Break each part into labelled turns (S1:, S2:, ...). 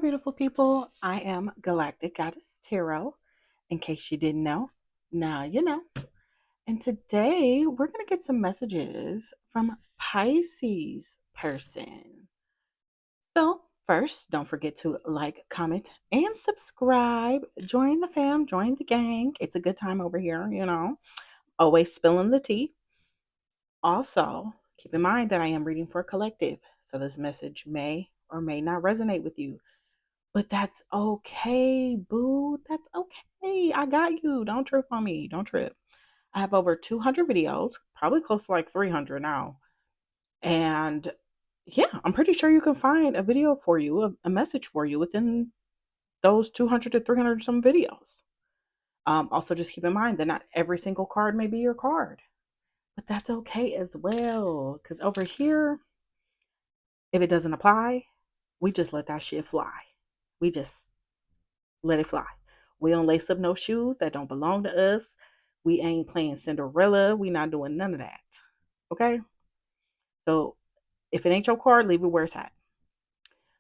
S1: beautiful people. I am Galactic Goddess Tarot. In case you didn't know, now you know. And today we're going to get some messages from Pisces person. So, first, don't forget to like, comment, and subscribe. Join the fam, join the gang. It's a good time over here. Always spilling the tea. Also, keep in mind that I am reading for a collective. So, this message may or may not resonate with you. But that's okay, boo. That's okay. I got you. Don't trip on me. Don't trip. I have over 200 videos, probably close to like 300 now. And yeah, I'm pretty sure you can find a video for you, a message for you within those 200 to 300 some videos. Also, just keep in mind that not every single card may be your card, but that's okay as well. Because over here, if it doesn't apply, we just let that shit fly. We just let it fly. We don't lace up no shoes that don't belong to us. We ain't playing Cinderella. We not doing none of that. Okay? So if it ain't your card, leave it where it's at.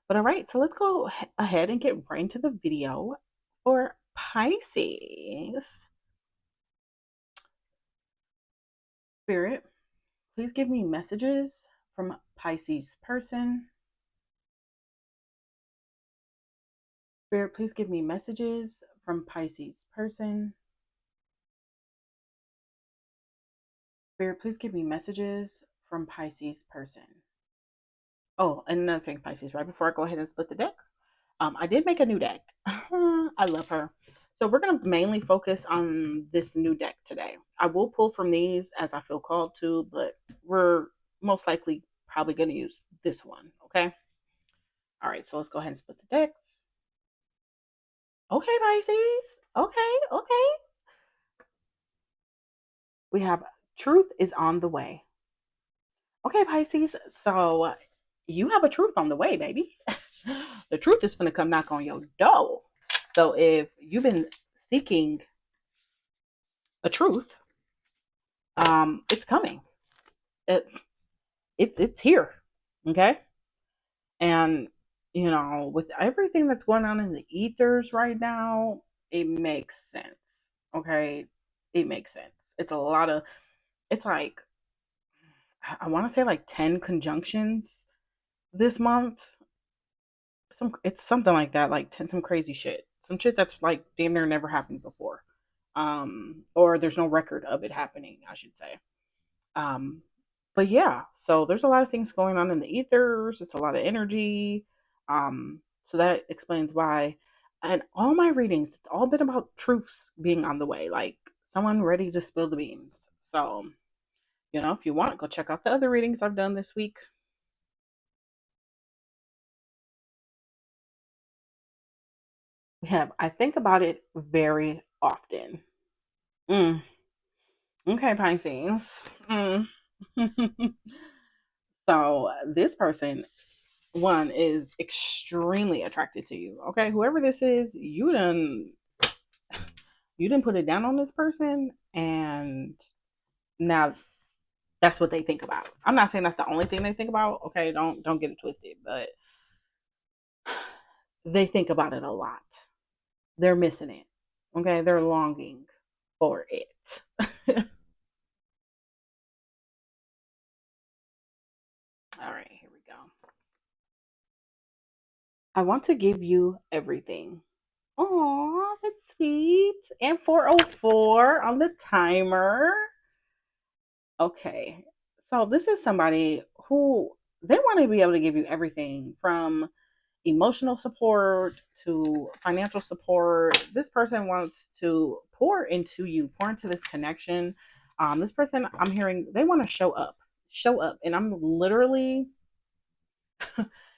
S1: But all right, so let's go ahead and get right into the video for Pisces. Spirit, please give me messages from Pisces person. Spirit, please give me messages from Pisces person. Spirit, please give me messages from Pisces person. Oh, and another thing, Pisces, right before I go ahead and split the deck, I did make a new deck. I love her. So we're going to mainly focus on this new deck today. I will pull from these as I feel called to, but we're most likely probably going to use this one, okay? All right, so let's go ahead and split the decks. Okay, Pisces. Okay. We have truth is on the way. Okay, Pisces. So you have a truth on the way, baby. The truth is going to come knock on your door. So if you've been seeking a truth, it's coming. It, it's here. Okay. And with everything that's going on in the ethers right now, it makes sense. Okay. It makes sense. It's a lot of, it's like, I want to say like 10 conjunctions this month. It's something like that, like 10, some crazy shit. Some shit that's like damn near never happened before. Or there's no record of it happening, I should say. Um, but yeah, so there's a lot of things going on in the ethers. It's a lot of energy. So that explains why. And all my readings, it's all been about truths being on the way, like someone ready to spill the beans. So, if you want, go check out the other readings I've done this week. We have, I think about it very often. Mm. Okay, Pisces. Mm. So this person, one, is extremely attracted to you. Okay, whoever this is, you didn't put it down on this person, and now that's what they think about. I'm not saying that's the only thing they think about. Okay, don't get it twisted, but they think about it a lot. They're missing it. Okay, they're longing for it. All right, here we go. I want to give you everything. Aw, that's sweet. And 404 on the timer. Okay. So this is somebody who they want to be able to give you everything from emotional support to financial support. This person wants to pour into you, pour into this connection. This person, I'm hearing, they want to show up. And I'm literally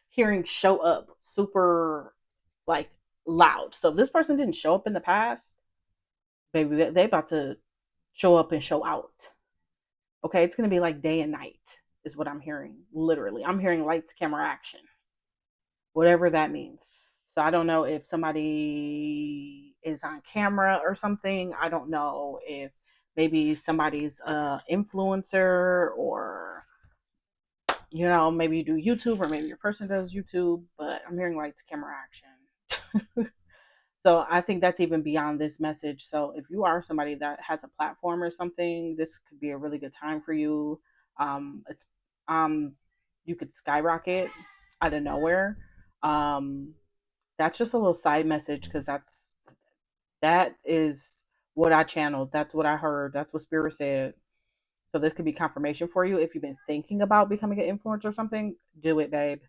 S1: hearing show up super like loud. So if this person didn't show up in the past, baby, they about to show up and show out. Okay, it's gonna be like day and night, is what I'm hearing. Literally, I'm hearing lights, camera, action, whatever that means. So I don't know if somebody is on camera or something. I don't know if maybe somebody's influencer, or maybe you do YouTube, or maybe your person does YouTube. But I'm hearing lights, camera, action. So I think that's even beyond this message. So if you are somebody that has a platform or something, this could be a really good time for you. It's um you could skyrocket out of nowhere. Um that's just a little side message because that is what I channeled. That's what I heard. That's what spirit said. So this could be confirmation for you. If you've been thinking about becoming an influencer or something, do it, babe.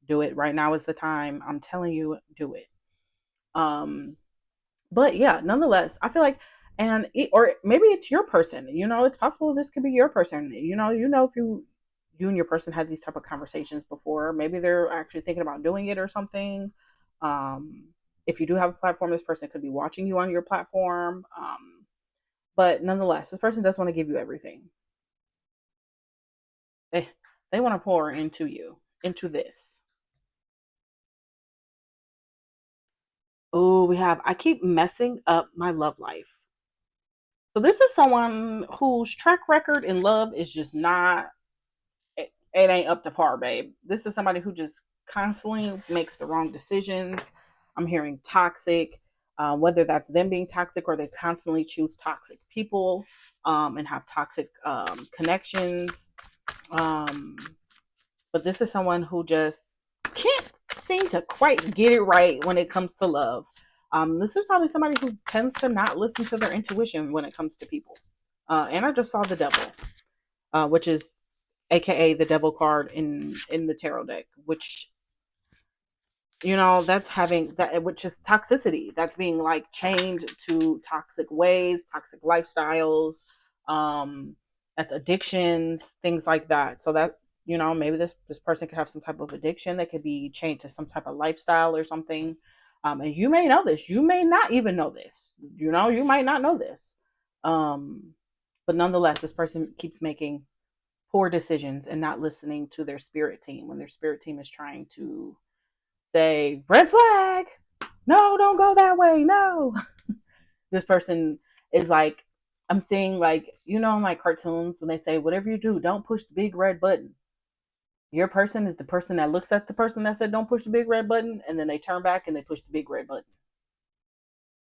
S1: Do it. Right now is the time. I'm telling you, do it. Um but yeah, nonetheless, I feel like, or maybe it's your person. It's possible this could be your person. If you and your person had these type of conversations before, maybe they're actually thinking about doing it or something. Um, if you do have a platform, this person could be watching you on your platform. But nonetheless, this person does want to give you everything. They want to pour into you, into this. Oh, we have. I keep messing up my love life. So this is someone whose track record in love is just not, it ain't up to par, babe. This is somebody who just constantly makes the wrong decisions. I'm hearing toxic, whether that's them being toxic or they constantly choose toxic people, and have toxic connections. Um, but this is someone who just can't seem to quite get it right when it comes to love. This is probably somebody who tends to not listen to their intuition when it comes to people. And I just saw the devil, which is AKA the devil card in the tarot deck, which that's having that, which is toxicity. That's being like chained to toxic ways, toxic lifestyles, um, that's addictions, things like that. So that maybe this person could have some type of addiction that could be chained to some type of lifestyle or something. And you may know this, you may not even know this. You might not know this. Um, but nonetheless, this person keeps making poor decisions and not listening to their spirit team when their spirit team is trying to say red flag, no, don't go that way, no. This person is like, I'm seeing, like, in like cartoons when they say whatever you do, don't push the big red button. Your person is the person that looks at the person that said don't push the big red button, and then they turn back and they push the big red button.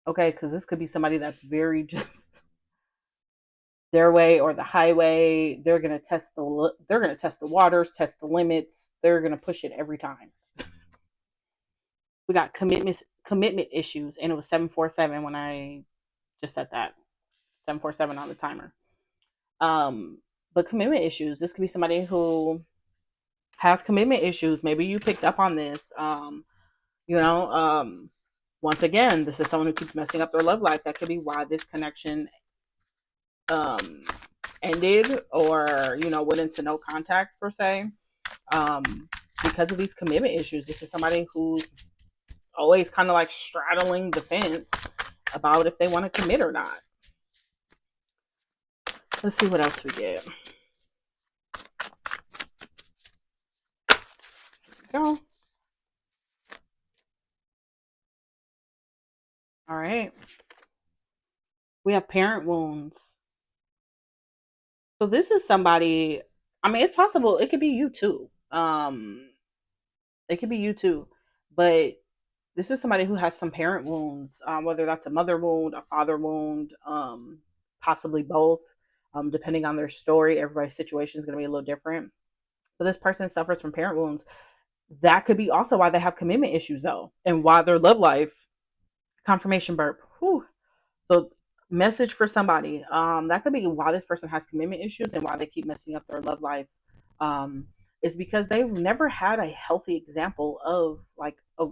S1: Okay, because this could be somebody that's very just their way or the highway. They're gonna test the waters, test the limits. They're gonna push it every time. We got commitment issues, and it was 747 when I just said that. 747 on the timer. Um, but commitment issues. This could be somebody who has commitment issues. Maybe you picked up on this. You know, um, Once again, this is someone who keeps messing up their love life. That could be why this connection um ended, or went into no contact per se. Because of these commitment issues. This is somebody who's always kind of like straddling the fence about if they want to commit or not. Let's see what else we get. Go. All right. We have parent wounds. So this is somebody, I mean, it's possible it could be you too. It could be you too. But this is somebody who has some parent wounds, whether that's a mother wound, a father wound, possibly both. Depending on their story, everybody's situation is going to be a little different. But this person suffers from parent wounds. That could be also why they have commitment issues, though, and why their love life, confirmation burp. Whew. So, message for somebody. That could be why this person has commitment issues and why they keep messing up their love life. Um, is because they've never had a healthy example of like a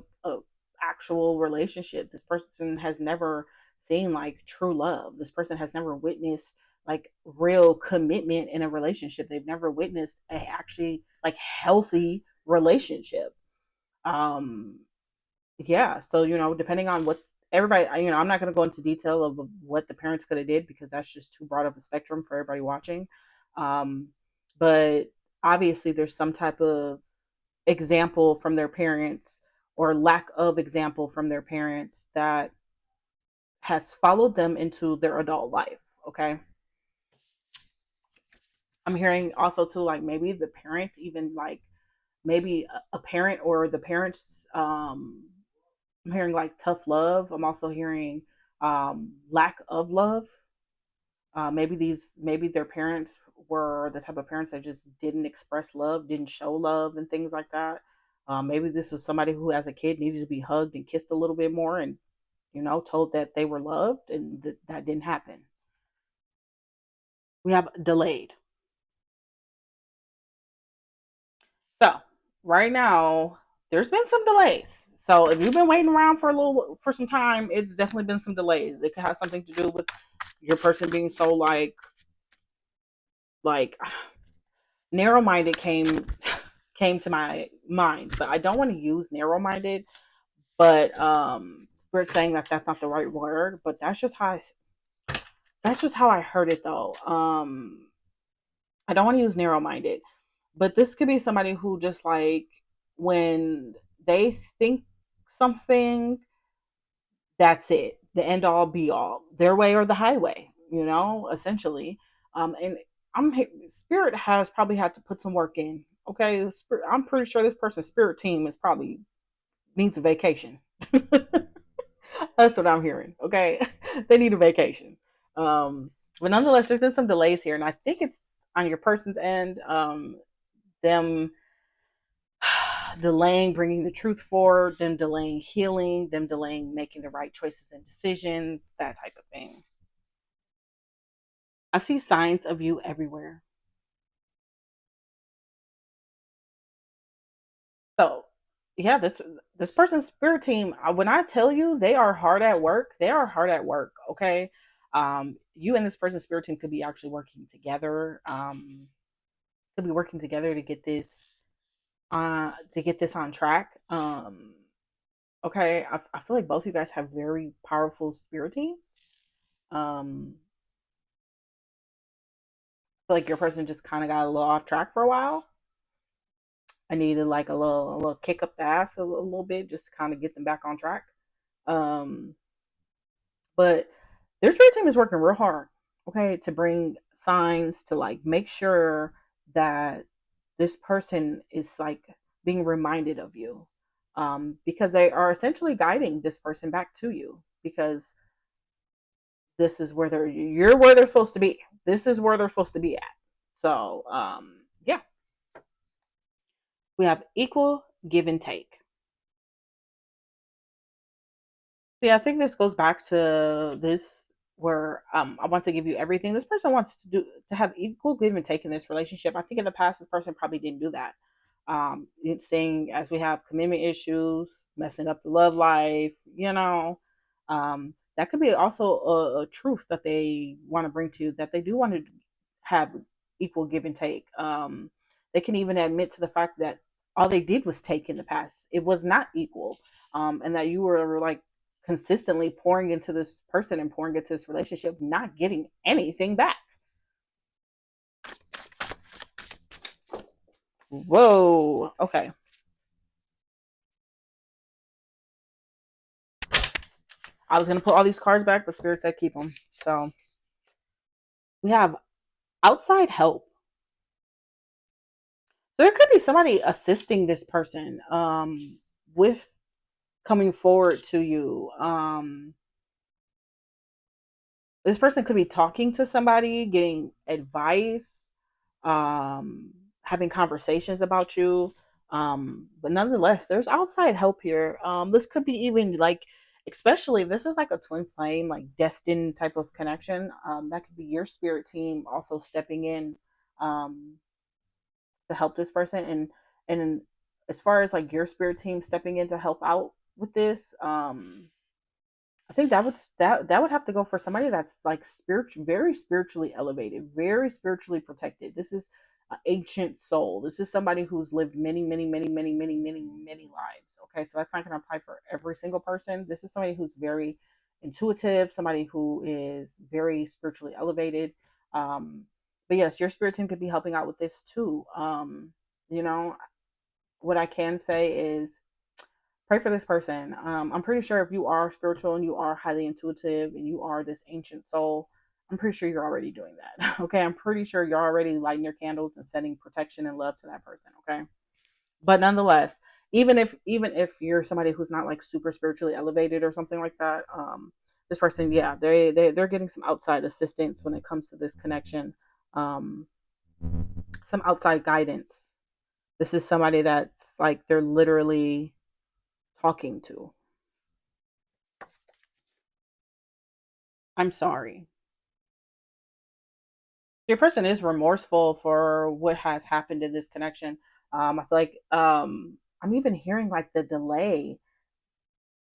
S1: actual relationship. This person has never seen like true love. This person has never witnessed like real commitment in a relationship. They've never witnessed a actually like healthy relationship. Um, yeah, so depending on what everybody, I'm not going to go into detail of what the parents could have did because that's just too broad of a spectrum for everybody watching. um but obviously there's some type of example from their parents or lack of example from their parents that has followed them into their adult life. Okay, I'm hearing also too, like maybe the parents even like maybe a parent or the parents I'm hearing like tough love. I'm also hearing lack of love. Maybe their parents were the type of parents that just didn't express love, didn't show love, and things like that. Maybe this was somebody who, as a kid, needed to be hugged and kissed a little bit more, and told that they were loved, and that didn't happen. We have delayed. So right now, there's been some delays. So if you've been waiting around for some time, it's definitely been some delays. It could have something to do with your person being so like narrow minded came to my mind, but I don't want to use narrow minded. But Spirit saying that that's not the right word, but that's just how I heard it though. I don't want to use narrow minded, but this could be somebody who just like when they think something, that's it, the end all be all, their way or the highway, essentially. And Spirit has probably had to put some work in. Okay, I'm pretty sure this person's spirit team is probably needs a vacation. That's what I'm hearing. Okay, they need a vacation. Um, but nonetheless, there's been some delays here, and I think it's on your person's end. Them delaying bringing the truth forward, them delaying healing, them delaying making the right choices and decisions, that type of thing. I see signs of you everywhere. So, yeah, this person's spirit team, when I tell you they are hard at work, they are hard at work, okay? You and this person's spirit team could be actually working together. Could be working together to get this on track. Okay, I feel like both of you guys have very powerful spirit teams. Um, I feel like your person just kind of got a little off track for a while. I needed like a little kick up the ass a little bit just to kind of get them back on track. Um, but their spirit team is working real hard, okay, to bring signs to like make sure that this person is like being reminded of you, because they are essentially guiding this person back to you because this is where you're where they're supposed to be. This is where they're supposed to be at. So yeah, we have equal give and take. See, I think this goes back to this where I want to give you everything. This person wants to have equal give and take in this relationship. I think in the past this person probably didn't do that. It's saying as we have commitment issues, messing up the love life, that could be also a truth that they want to bring to you, that they do want to have equal give and take. They can even admit to the fact that all they did was take in the past. It was not equal, and that you were like consistently pouring into this person and pouring into this relationship, not getting anything back. Whoa. Okay. I was gonna put all these cards back, but Spirit said keep them. So we have outside help. So there could be somebody assisting this person with coming forward to you. This person could be talking to somebody, getting advice, um, having conversations about you. But nonetheless, there's outside help here. This could be even like, especially this is like a twin flame, like destined type of connection. That could be your spirit team also stepping in um, to help this person, and as far as like your spirit team stepping in to help out with this, I think that would have to go for somebody that's like spiritual, very spiritually elevated, very spiritually protected. This is an ancient soul. This is somebody who's lived many, many, many, many, many, many, many lives. Okay, so that's not going to apply for every single person. This is somebody who's very intuitive, somebody who is very spiritually elevated. Um, but yes, your spirit team could be helping out with this too. You know, what I can say is pray for this person. I'm pretty sure if you are spiritual and you are highly intuitive and you are this ancient soul, I'm pretty sure you're already doing that. Okay. I'm pretty sure you're already lighting your candles and sending protection and love to that person. Okay. But nonetheless, even if you're somebody who's not like super spiritually elevated or something like that, this person, yeah, they're getting some outside assistance when it comes to this connection, um, some outside guidance. This is somebody that's like they're literally talking to. I'm sorry. Your person is remorseful for what has happened in this connection. I feel like I'm even hearing like the delay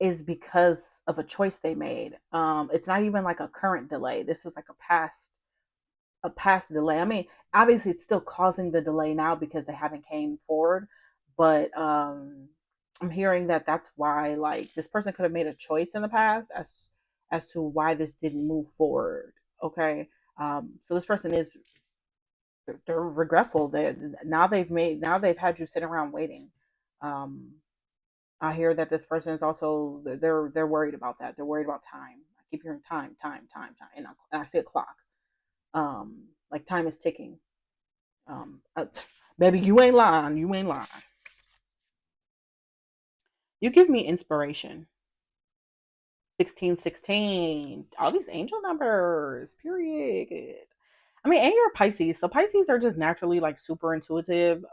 S1: is because of a choice they made. It's not even like a current delay. This is like a past delay. I mean, obviously it's still causing the delay now because they haven't came forward, but I'm hearing that that's why like this person could have made a choice in the past as to why this didn't move forward. Okay. So this person is they're regretful. They've had you sit around waiting. Um, I hear that this person is also they're worried about that. They're worried about time. I keep hearing time, time, time, time, and I see a clock. Like time is ticking. Uh, Baby, you ain't lying. You ain't lying. You give me inspiration. 1616. All these angel numbers. Period. I mean, and you're a Pisces. So Pisces are just naturally like super intuitive.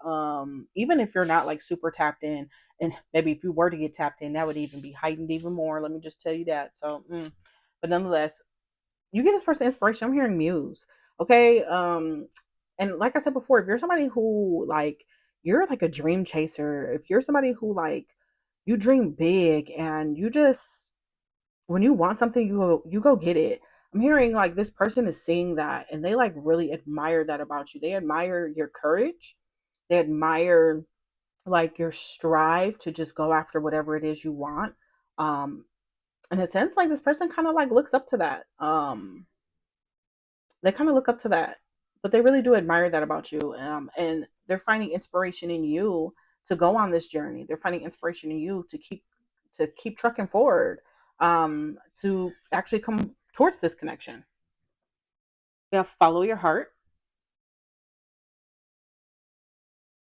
S1: Even if you're not like super tapped in, and maybe if you were to get tapped in, that would even be heightened even more. Let me just tell you that. So, but nonetheless, you get this person inspiration. I'm hearing muse. Okay. And like I said before, if you're somebody who like you're like a dream chaser, if you're somebody who like you dream big and you just when you want something, you go get it. I'm hearing like this person is seeing that and they like really admire that about you. They admire your courage. They admire like your strive to just go after whatever it is you want. Um, in a sense, like this person kind of like looks up to that. They kind of look up to that, but they really do admire that about you. And they're finding inspiration in you to go on this journey. They're finding inspiration in you to keep trucking forward, to actually come towards this connection. Yeah, follow your heart.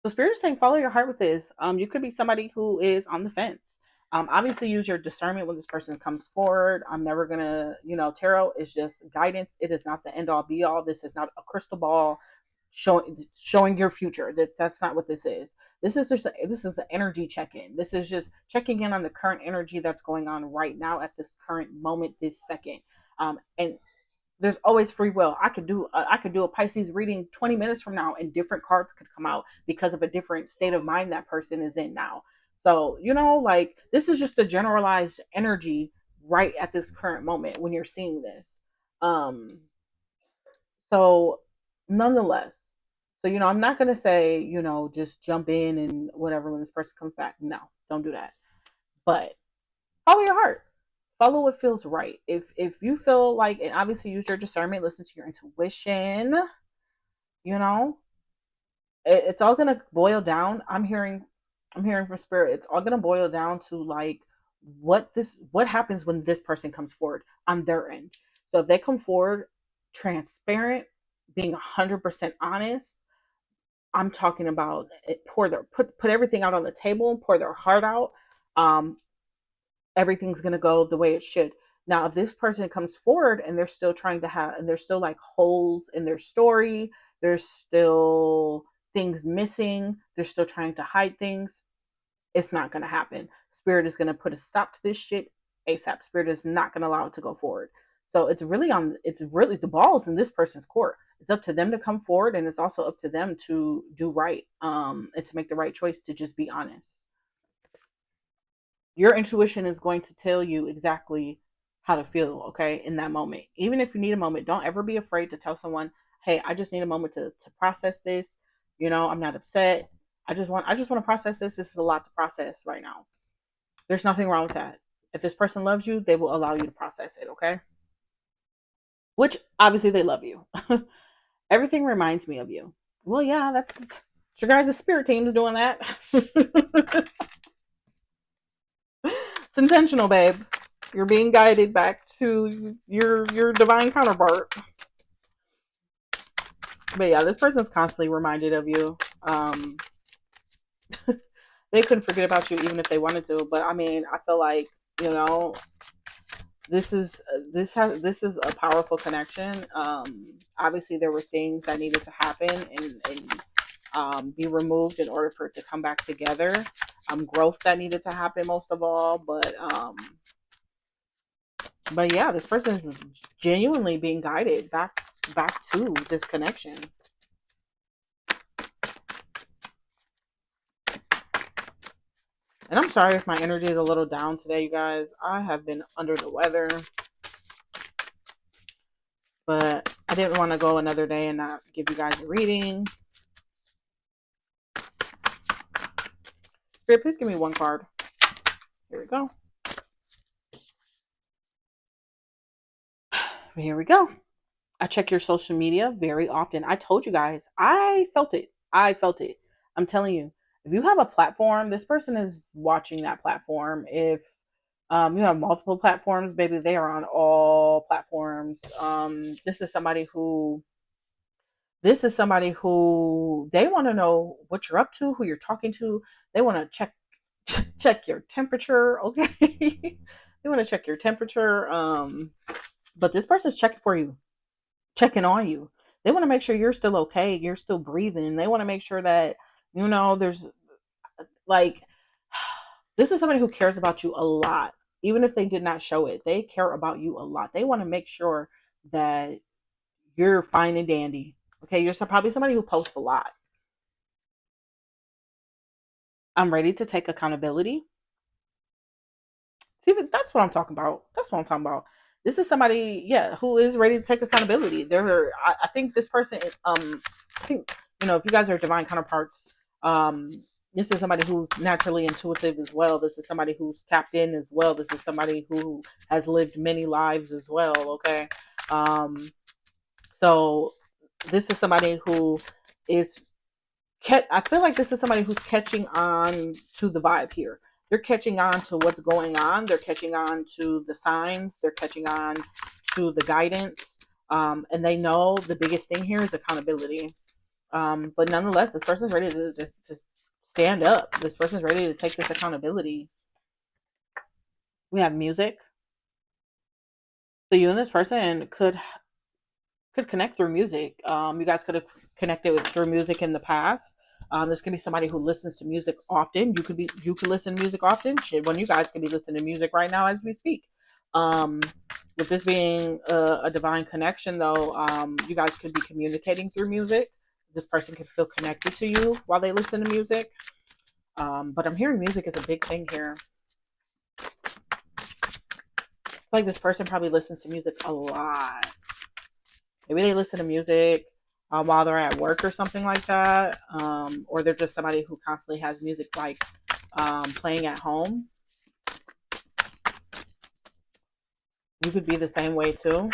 S1: So spirit is saying follow your heart with this. You could be somebody who is on the fence. Obviously use your discernment when this person comes forward. I'm never gonna, tarot is just guidance. It is not the end all be all. This is not a crystal ball showing your future. That's not what this is. This is an energy check-in. This is just checking in on the current energy that's going on right now at this current moment, this second. And there's always free will. I could do a Pisces reading 20 minutes from now and different cards could come out because of a different state of mind that person is in now. So, like this is just a generalized energy right at this current moment when you're seeing this. Um so nonetheless, so I'm not going to say, just jump in and whatever when this person comes back. No, don't do that. But follow your heart, follow what feels right. If you feel like, and obviously use your discernment, listen to your intuition, you know it's all gonna boil down. I'm hearing from spirit, it's all gonna boil down to like what happens when this person comes forward on their end. So if they come forward transparent, being 100% honest, I'm talking about it, put everything out on the table, pour their heart out. um Everything's going to go the way it should. Now, if this person comes forward and they're still trying to have, and there's still like holes in their story, there's still things missing, they're still trying to hide things, it's not going to happen. Spirit is going to put a stop to this shit ASAP. Spirit is not going to allow it to go forward. So it's really the ball's in this person's court. It's up to them to come forward, and it's also up to them to do right, and to make the right choice, to just be honest. Your intuition is going to tell you exactly how to feel, okay, in that moment. Even if you need a moment, don't ever be afraid to tell someone, hey, I just need a moment to process this. I'm not upset. I just want to process this. This is a lot to process right now. There's nothing wrong with that. If this person loves you, they will allow you to process it, okay? Which obviously they love you. Everything reminds me of you. Well, yeah, that's your guys' spirit team's doing that. It's intentional, babe. You're being guided back to your divine counterpart. But yeah, this person's constantly reminded of you. Um, they couldn't forget about you even if they wanted to. But I mean, I feel like, you know, this is a powerful connection. Obviously there were things that needed to happen and be removed in order for it to come back together. Growth that needed to happen most of all, but yeah, this person is genuinely being guided back to this connection. And I'm sorry if my energy is a little down today, you guys. I have been under the weather, but I didn't want to go another day and not give you guys a reading. Spirit, please give me one card. Here we go. Here we go. I check your social media very often. I told you guys, I felt it. I felt it. I'm telling you, if you have a platform, this person is watching that platform. If you have multiple platforms, baby, they are on all platforms. This is somebody who they want to know what you're up to, who you're talking to. They want to check your temperature, okay? They want to check your temperature. But this person's checking for you, checking on you. They want to make sure you're still okay, you're still breathing. They want to make sure that, you know, there's like, this is somebody who cares about you a lot. Even if they did not show it, they care about you a lot. They want to make sure that you're fine and dandy. Okay, you're probably somebody who posts a lot. I'm ready to take accountability. See, that's what I'm talking about. That's what I'm talking about. This is somebody, yeah, who is ready to take accountability. I think this person, I think, you know, if you guys are divine counterparts, this is somebody who's naturally intuitive as well. This is somebody who's tapped in as well. This is somebody who has lived many lives as well. Okay, so this is somebody who is I feel like this is somebody who's catching on to the vibe here. They're catching on to what's going on. They're catching on to the signs. They're catching on to the guidance. And they know the biggest thing here is accountability. But nonetheless, this person's ready to just stand up. This person's ready to take this accountability. We have music. So you and this person could connect through music. You guys could have connected through music in the past. This could be somebody who listens to music often. You could listen to music often. Shit, when you guys could be listening to music right now as we speak. Um, with this being a divine connection, though, you guys could be communicating through music. This person could feel connected to you while they listen to music. But I'm hearing music is a big thing here. Like this person probably listens to music a lot. Maybe they listen to music while they're at work or something like that, or they're just somebody who constantly has music like playing at home. You could be the same way too.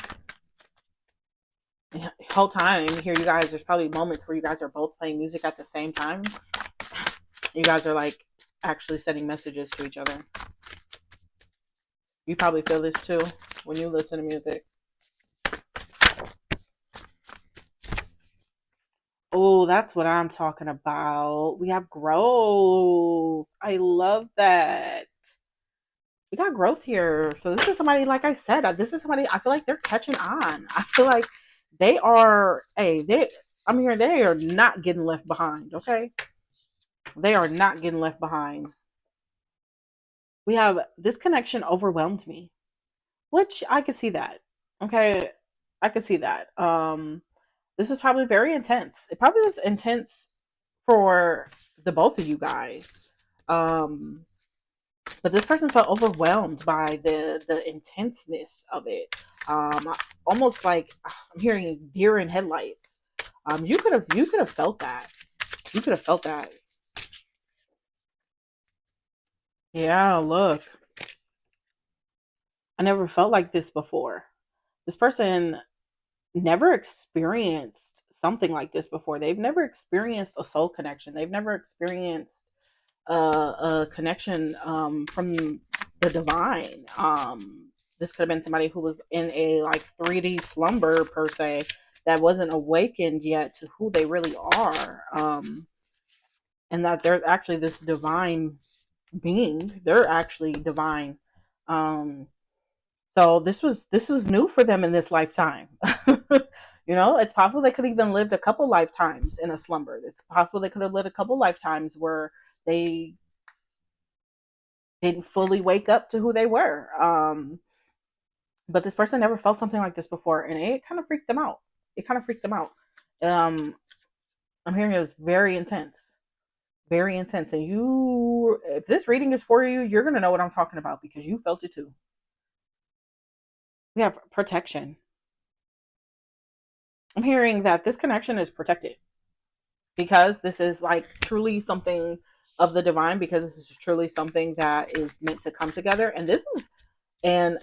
S1: The whole time here, you guys, there's probably moments where you guys are both playing music at the same time. You guys are like actually sending messages to each other. You probably feel this too when you listen to music. Oh, that's what I'm talking about. We have growth. I love that. We got growth here. So this is somebody, like I said, this is somebody I feel like they're catching on. I feel like they are, hey, I'm here, they are not getting left behind, okay? They are not getting left behind. We have this connection overwhelmed me, which I could see that. Okay, I could see that. This is probably very intense. It probably was intense for the both of you guys. Um, but this person felt overwhelmed by the intenseness of it. Almost like I'm hearing deer in headlights. You could have felt that. You could have felt that. Yeah, look, I never felt like this before. This person never experienced something like this before. They've never experienced a soul connection. They've never experienced a connection from the divine. This could have been somebody who was in a like 3D slumber per se that wasn't awakened yet to who they really are. and that there's actually this divine being. They're actually divine. Um, so this was new for them in this lifetime. It's possible they could even lived a couple lifetimes in a slumber. It's possible they could have lived a couple lifetimes where they didn't fully wake up to who they were. But this person never felt something like this before, and it kind of freaked them out. It kind of freaked them out. Um, I'm hearing it was very intense, very intense. And if this reading is for you, you're gonna know what I'm talking about because you felt it too. We have protection. I'm hearing that this connection is protected because this is like truly something of the divine, because this is truly something that is meant to come together. And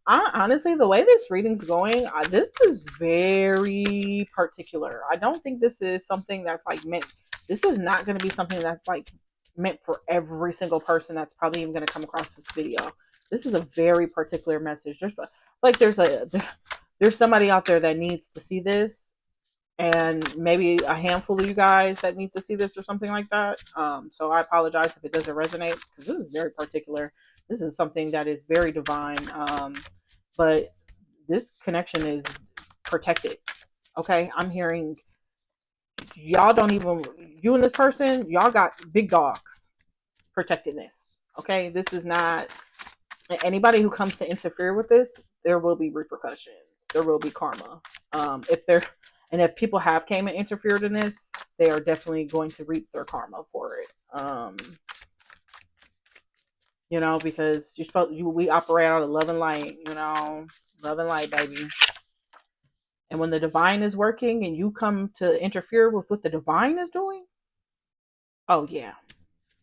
S1: I honestly, the way this reading's going, this is very particular. I don't think this is something that's like meant. This is not going to be something that's like meant for every single person that's probably even going to come across this video. This is a very particular message. There's somebody out there that needs to see this, and maybe a handful of you guys that need to see this or something like that. So I apologize if it doesn't resonate because this is very particular. This is something that is very divine. But this connection is protected. Okay, I'm hearing y'all don't even, you and this person, y'all got big dogs protecting this. Okay, this is not anybody who comes to interfere with this. There will be repercussions. There will be karma. If people have came and interfered in this, they are definitely going to reap their karma for it. Because we operate out of love and light. Love and light, baby. And when the divine is working and you come to interfere with what the divine is doing, oh yeah.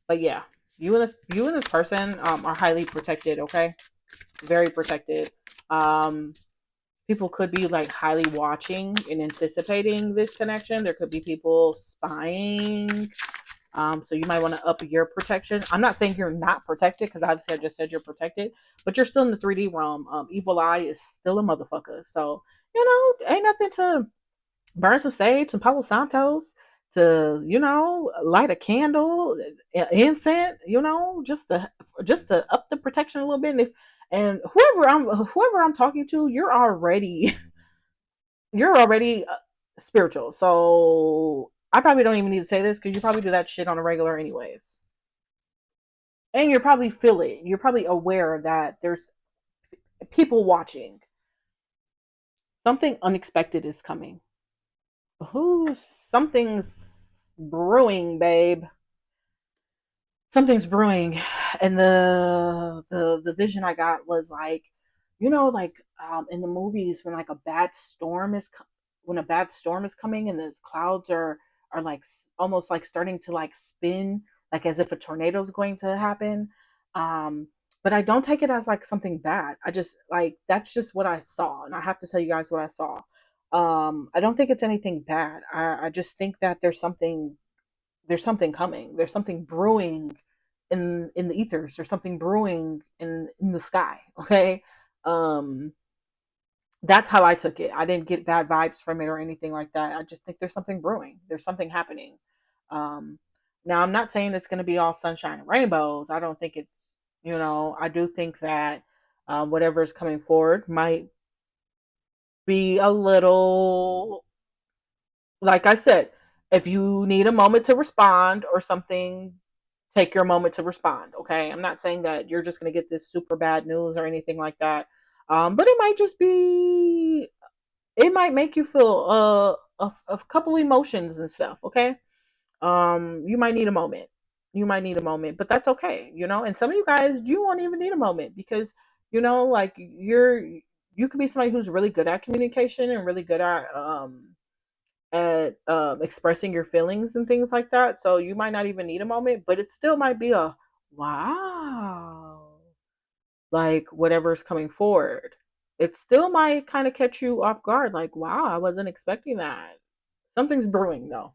S1: But yeah, you and this person are highly protected. Okay, very protected. Um, People could be like highly watching and anticipating this connection. There could be people spying. So you might want to up your protection. I'm not saying you're not protected because obviously I just said you're protected, but you're still in the 3D realm. Evil eye is still a motherfucker. So ain't nothing to burn some sage, some Palo Santos, to light a candle, incense, just to up the protection a little bit. And whoever I'm talking to, you're already spiritual. So I probably don't even need to say this because you probably do that shit on a regular anyways. And you probably feel it. You're probably aware that there's people watching. Something unexpected is coming. Something's brewing, babe. Something's brewing. And the vision I got was like, like in the movies when like when a bad storm is coming and the clouds are like almost like starting to like spin, like as if a tornado is going to happen. But I don't take it as like something bad. I just like that's just what I saw, and I have to tell you guys what I saw. I don't think it's anything bad. I just think that there's something coming. There's something brewing in the ethers. There's something brewing in the sky. Okay. Um that's how I took it. I didn't get bad vibes from it or anything like that. I just think there's something brewing. There's something happening. Um Now I'm not saying it's going to be all sunshine and rainbows. I don't think I do think that whatever is coming forward might be a little, like I said, if you need a moment to respond or something, take your moment to respond. Okay. I'm not saying that you're just going to get this super bad news or anything like that. But it might make you feel a couple emotions and stuff. Okay. You might need a moment. But that's okay. And some of you guys, you won't even need a moment because, like you could be somebody who's really good at communication and really good at expressing your feelings and things like that. So you might not even need a moment, but it still might be a wow, like whatever's coming forward. It still might kind of catch you off guard, like, wow, I wasn't expecting that. Something's brewing though.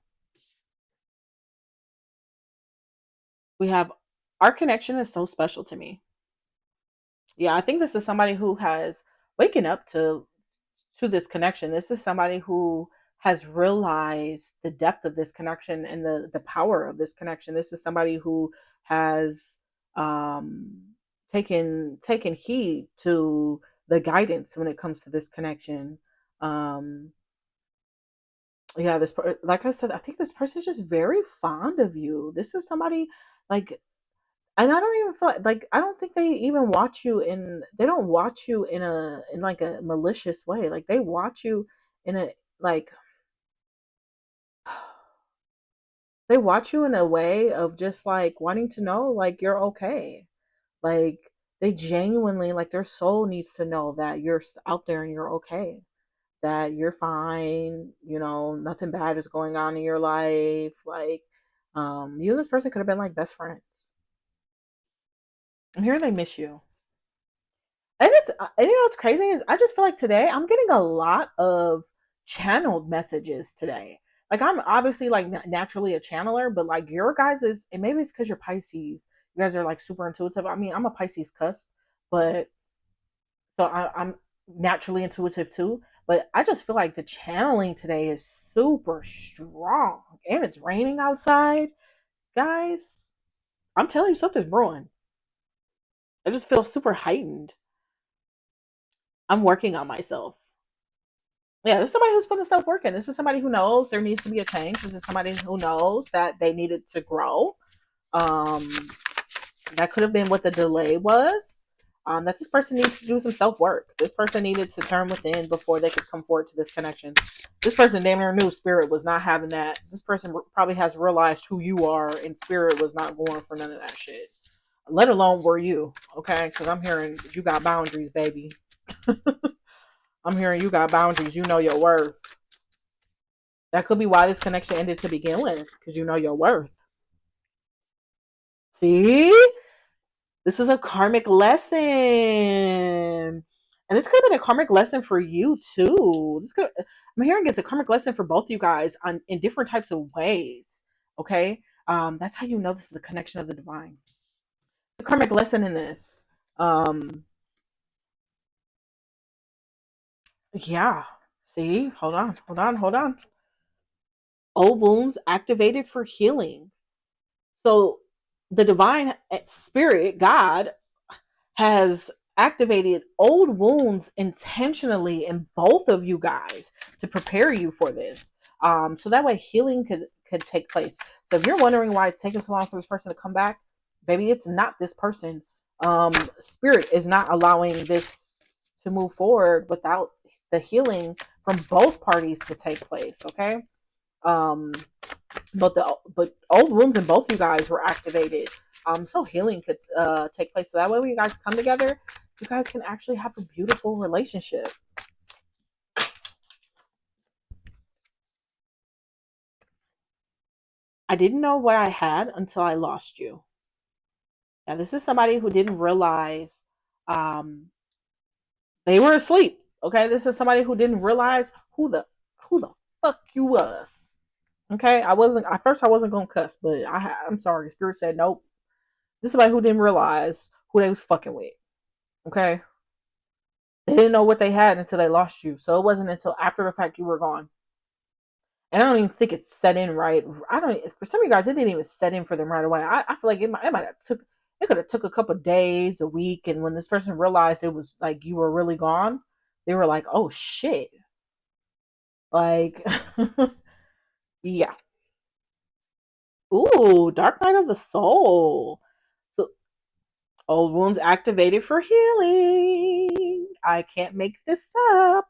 S1: We have our connection is so special to me. Yeah, I think this is somebody who has waken up to this connection. This is somebody who has realized the depth of this connection and the power of this connection. This is somebody who has um taken heed to the guidance when it comes to this connection. um yeah, like I said, I think this person is just very fond of you. This is somebody like, and I don't even feel I don't think they even watch you in, they don't watch you in like a malicious way. Like they watch you in a, like, they watch you in a way of just like wanting to know like you're okay. Like they genuinely, like their soul needs to know that you're out there and you're okay, that you're fine, you know, nothing bad is going on in your life. Like you and this person could have been like best friends. I'm hearing they miss you. And you know what's crazy is I just feel like today I'm getting a lot of channeled messages today. Like I'm obviously like naturally a channeler, but like your guys is, and maybe it's because you're Pisces. You guys are like super intuitive. I mean, I'm a Pisces cusp, but so I'm naturally intuitive too. But I just feel like the channeling today is super strong, and it's raining outside, guys. I'm telling you, something's brewing. I just feel super heightened. I'm working on myself. Yeah, this is somebody who's putting stuff working. This is somebody who knows there needs to be a change. This is somebody who knows that they needed to grow. Um, that could have been what the delay was. That this person needs to do some self work. This person needed to turn within before they could come forward to this connection. This person damn near knew spirit was not having that. This person probably has realized who you are, and spirit was not going for none of that shit. Let alone were you, okay? Because I'm hearing you got boundaries, baby. I'm hearing you got boundaries. You know your worth. That could be why this connection ended to begin with, because you know your worth. See? This is a karmic lesson. And this could have been a karmic lesson for you too. I'm hearing it's a karmic lesson for both you guys on in different types of ways. Okay? That's how you know this is a connection of the divine. The karmic lesson in this. Um, yeah. See, hold on. Old wounds activated for healing. So the divine spirit, God, has activated old wounds intentionally in both of you guys to prepare you for this. So that way healing could take place. So if you're wondering why it's taking so long for this person to come back, baby, it's not this person. Spirit is not allowing this to move forward without the healing from both parties to take place. Okay. Um, but old wounds in both you guys were activated. So healing could take place. So that way when you guys come together, you guys can actually have a beautiful relationship. I didn't know what I had until I lost you. Now this is somebody who didn't realize um they were asleep. Okay, this is somebody who didn't realize who the fuck you was. Okay, I wasn't at first. I wasn't gonna cuss, but I'm sorry. Spirit said nope. This is somebody who didn't realize who they was fucking with. Okay, they didn't know what they had until they lost you. So it wasn't until after the fact you were gone. And I don't even think it set in right. I don't. For some of you guys, it didn't even set in for them right away. I feel like it might have took. It could have took a couple of days, a week, and when this person realized it was like you were really gone, they were like, "Oh shit!" Like, yeah. Ooh, Dark Night of the Soul. So old wounds activated for healing. I can't make this up.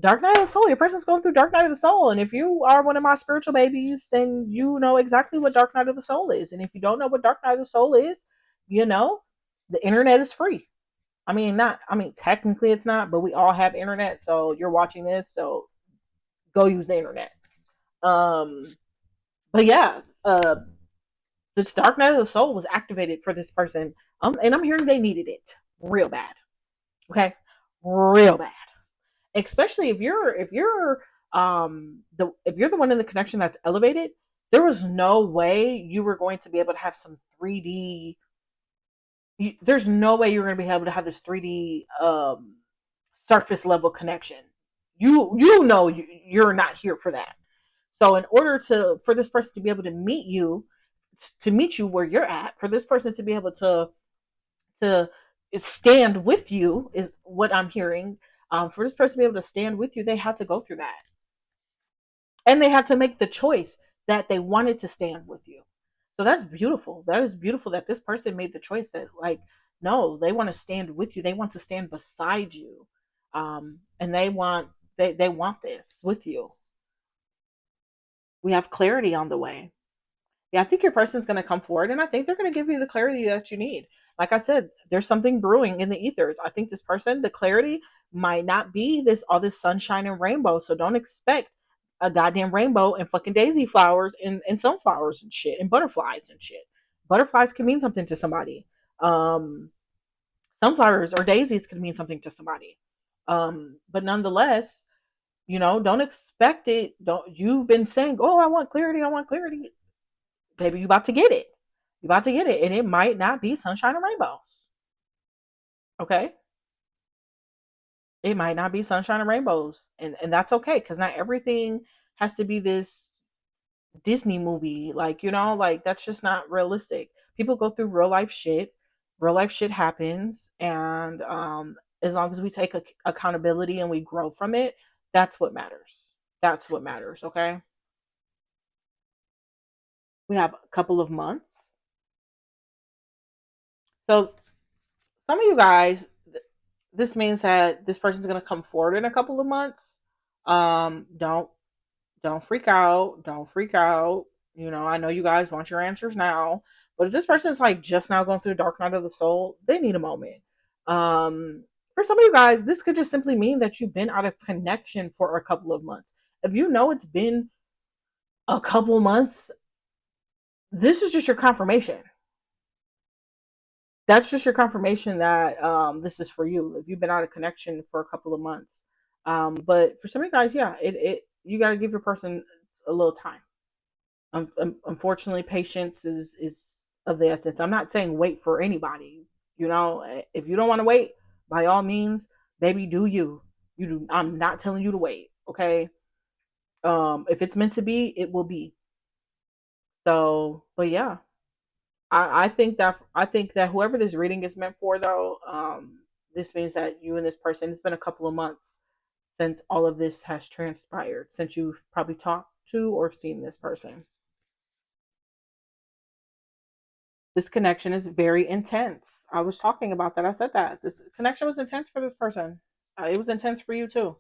S1: Dark Night of the Soul. Your person's going through Dark Night of the Soul. And if you are one of my spiritual babies, then you know exactly what Dark Night of the Soul is. And if you don't know what Dark Night of the Soul is, you know, the internet is free. I mean, technically it's not, but we all have internet. So you're watching this. So go use the internet. Um, but yeah, this Dark Night of the Soul was activated for this person. And I'm hearing they needed it real bad. Okay. Real bad. Especially if you're the one in the connection that's elevated, there was no way you were going to be able to have some 3D. There's no way you're going to be able to have this 3D surface level connection. You know you're not here for that. So in order to for this person to be able to meet you where you're at, for this person to be able to stand with you is what I'm hearing. For this person to be able to stand with you, they had to go through that, and they had to make the choice that they wanted to stand with you. So that's beautiful. That is beautiful that this person made the choice that, like, no, they want to stand with you. They want to stand beside you, and they want this with you. We have clarity on the way. Yeah, I think your person's going to come forward, and I think they're going to give you the clarity that you need. Like I said, there's something brewing in the ethers. I think this person, the clarity might not be this all this sunshine and rainbow. So don't expect a goddamn rainbow and fucking daisy flowers and sunflowers and shit and butterflies and shit. Butterflies can mean something to somebody. Um, Sunflowers or daisies can mean something to somebody. But nonetheless, don't expect it. Don't You've been saying, "Oh, I want clarity, I want clarity." Baby, you about to get it. You about to get it. And it might not be sunshine and rainbows. Okay? It might not be sunshine and rainbows. And that's okay, because not everything has to be this Disney movie. Like, like that's just not realistic. People go through real life shit. Real life shit happens. And as long as we take accountability and we grow from it, that's what matters. That's what matters. Okay? We have a couple of months. So some of you guys, this means that this person's going to come forward in a couple of months. Don't freak out. Don't freak out. I know you guys want your answers now, but if this person's like just now going through the dark night of the soul, they need a moment. For some of you guys, this could just simply mean that you've been out of connection for a couple of months. If you know it's been a couple months, this is just your confirmation. That's just your confirmation that this is for you if you've been out of connection for a couple of months. But for some of you guys, yeah, it you got to give your person a little time. Unfortunately, patience is of the essence. I'm not saying wait for anybody. If you don't want to wait, by all means, baby, do you. You do. I'm not telling you to wait. Okay. If it's meant to be, it will be. So, but yeah, I think that whoever this reading is meant for, though, this means that you and this person. It's been a couple of months since all of this has transpired. Since you've probably talked to or seen this person. This connection is very intense. I was talking about that. I said that this connection was intense for this person. It was intense for you too.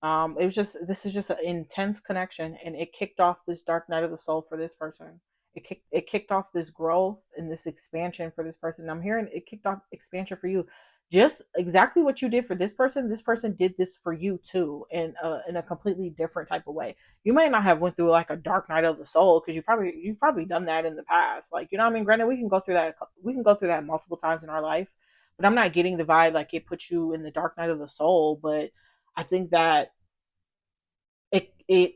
S1: It was just This is just an intense connection, and it kicked off this dark night of the soul for this person. It kicked off this growth and this expansion for this person. I'm hearing it kicked off expansion for you. Just exactly what you did for this person. This person did this for you too, in a completely different type of way. You might not have went through like a dark night of the soul, because you've probably done that in the past. Like, what I mean. Granted, we can go through that. We can go through that multiple times in our life, but I'm not getting the vibe like it put you in the dark night of the soul. But I think that it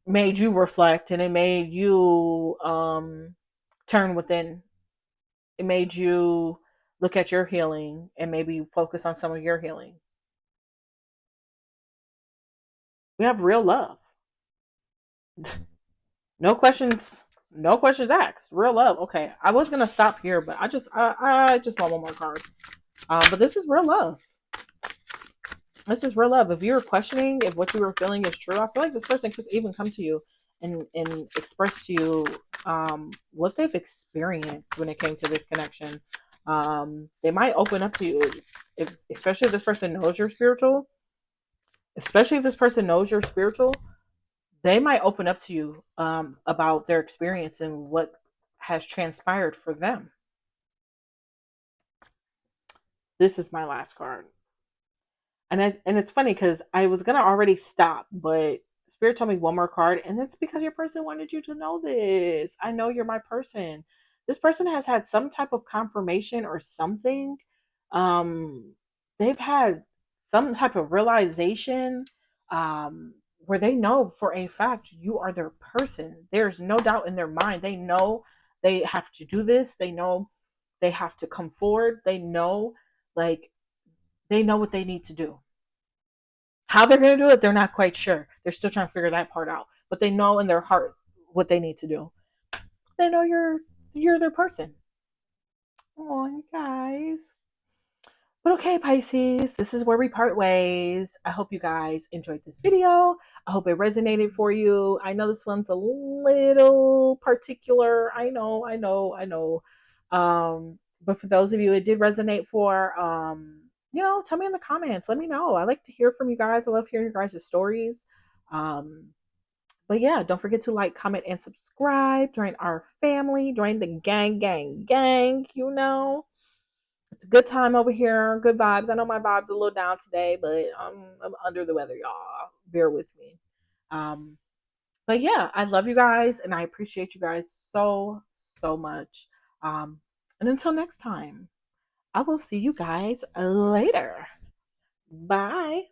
S1: made you reflect, and it made you turn within. It made you look at your healing and maybe focus on some of your healing. We have real love. No questions, no questions asked. Real love. Okay, I was gonna stop here, but I just want one more card. But this is real love. This is real love. If you're questioning if what you were feeling is true, I feel like this person could even come to you and express to you what they've experienced when it came to this connection. They might open up to you, especially if this person knows you're spiritual. Especially if this person knows you're spiritual, they might open up to you about their experience and what has transpired for them. This is my last card. And it's funny because I was gonna already stop, but Spirit told me one more card, and that's because your person wanted you to know this. I know you're my person. This person has had some type of confirmation or something. Um, they've had some type of realization, where they know for a fact you are their person. There's no doubt in their mind. They know they have to do this. They know they have to come forward. They know, like, they know what they need to do. How they're going to do it, they're not quite sure. They're still trying to figure that part out. But they know in their heart what they need to do. They know you're their person. Oh, you guys. But okay, Pisces, this is where we part ways. I hope you guys enjoyed this video. I hope it resonated for you. I know this one's a little particular. I know. But for those of you it did resonate for, tell me in the comments. Let me know. I like to hear from you guys. I love hearing your guys' stories. Um, but yeah, don't forget to like, comment, and subscribe. Join our family. Join the gang. It's a good time over here. Good vibes. I know my vibes are a little down today, but I'm under the weather, y'all. Bear with me. Um, but yeah, I love you guys and I appreciate you guys so much. Um, and until next time, I will see you guys later. Bye.